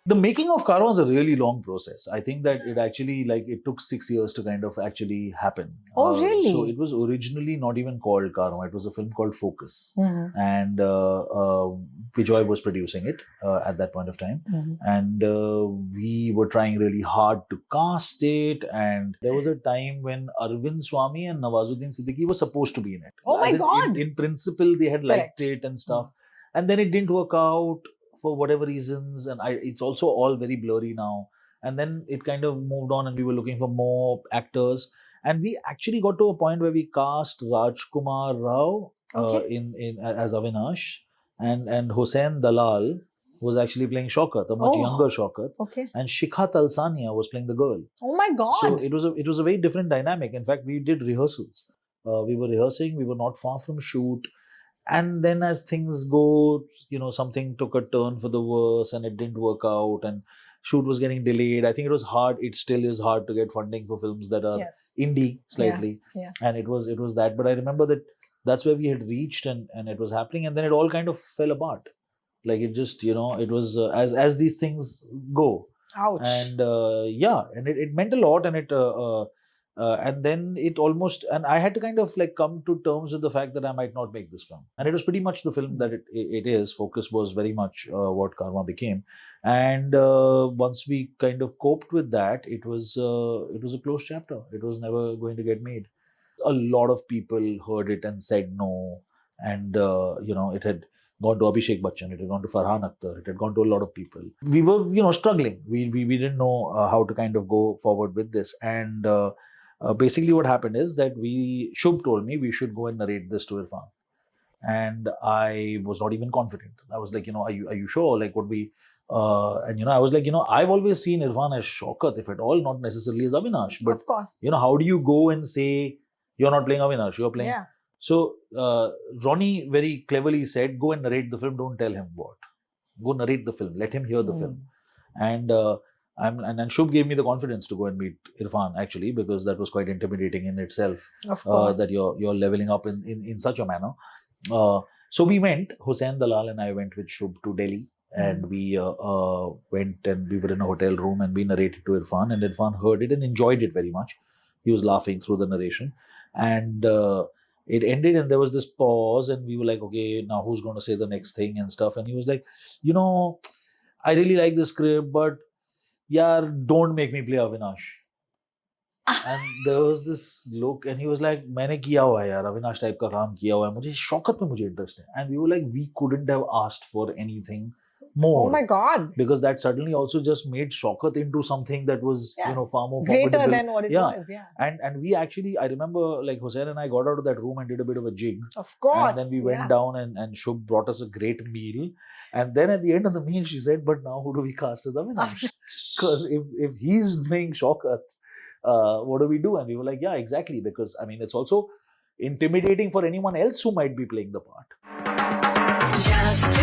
The making of Karwaan was a really long process. I think that it actually, like, it took 6 years to kind of actually happen. Oh, really? So it was originally not even called Karwaan. It was a film called Focus. Mhm. And Bijoy was producing it at that point of time. Mhm. And we were trying really hard to cast it. And there was a time when Arvind Swamy and Nawazuddin Siddiqui were supposed to be in it. Oh my As God! In principle, they had liked Correct. it and stuff. And then it didn't work out for whatever reasons, and it's also all very blurry now. And then it kind of moved on, and we were looking for more actors, and we actually got to a point where we cast Rajkumar Rao Okay. in as Avinash, and Hussain Dalal was actually playing Shaukat, a much Oh. younger Shaukat, Okay. and Shikha Talsania was playing the girl. Oh my God! So it was a very different dynamic. In fact, we did rehearsals. We were rehearsing. We were not far from shoot. And then as things go, something took a turn for the worse, and it didn't work out, and shoot was getting delayed. I think it was hard. It still is hard to get funding for films that are Yes. indie slightly. Yeah. And it was that. But I remember that's where we had reached, and it was happening, and then it all kind of fell apart. Like, it just, it was as these things go. Ouch. And and it meant a lot, and then it almost, and I had to kind of like come to terms with the fact that I might not make this film. And it was pretty much the film that it is. Focus was very much what Karma became. And once we kind of coped with that, it was a closed chapter. It was never going to get made. A lot of people heard it and said no. And it had gone to Abhishek Bachchan, it had gone to Farhan Akhtar, it had gone to a lot of people. We were, struggling. We didn't know how to kind of go forward with this. And basically what happened is that Shubh told me we should go and narrate this to Irfan. And I was not even confident. I was like, are you sure? Like, what we, and I was like, I've always seen Irfan as Shaukat, if at all, not necessarily as Avinash. But, of course. how do you go and say, you're not playing Avinash, you're playing. Yeah. So, Ronnie very cleverly said, go and narrate the film, don't tell him what. Go narrate the film, let him hear the film. And and Shubh gave me the confidence to go and meet Irfan, actually, because that was quite intimidating in itself. Of course. That you're leveling up in such a manner. So we went, Hussain Dalal and I went with Shubh to Delhi, and we went, and we were in a hotel room, and we narrated to Irfan, and Irfan heard it and enjoyed it very much. He was laughing through the narration, and it ended, and there was this pause, and we were like, okay, now who's going to say the next thing and stuff? And he was like, I really like the script, but yaar, don't make me play Avinash. And there was this look, and he was like, मैंने किया हुआ है यार, Avinash type का काम किया हुआ है, मुझे शौकत में मुझे इंटरेस्ट है. And we were like, we couldn't have asked for anything more. Oh my God. Because that suddenly also just made Shaukat into something that was, far more greater formidable. than what it was. Yeah. And we actually, I remember, like, Hussain and I got out of that room and did a bit of a jig. Of course. And then we went down, and Shubh brought us a great meal. And then at the end of the meal, she said, but now who do we cast as Avinash? Because if he's playing Shaukat, what do we do? And we were like, yeah, exactly. Because, I mean, it's also intimidating for anyone else who might be playing the part. Just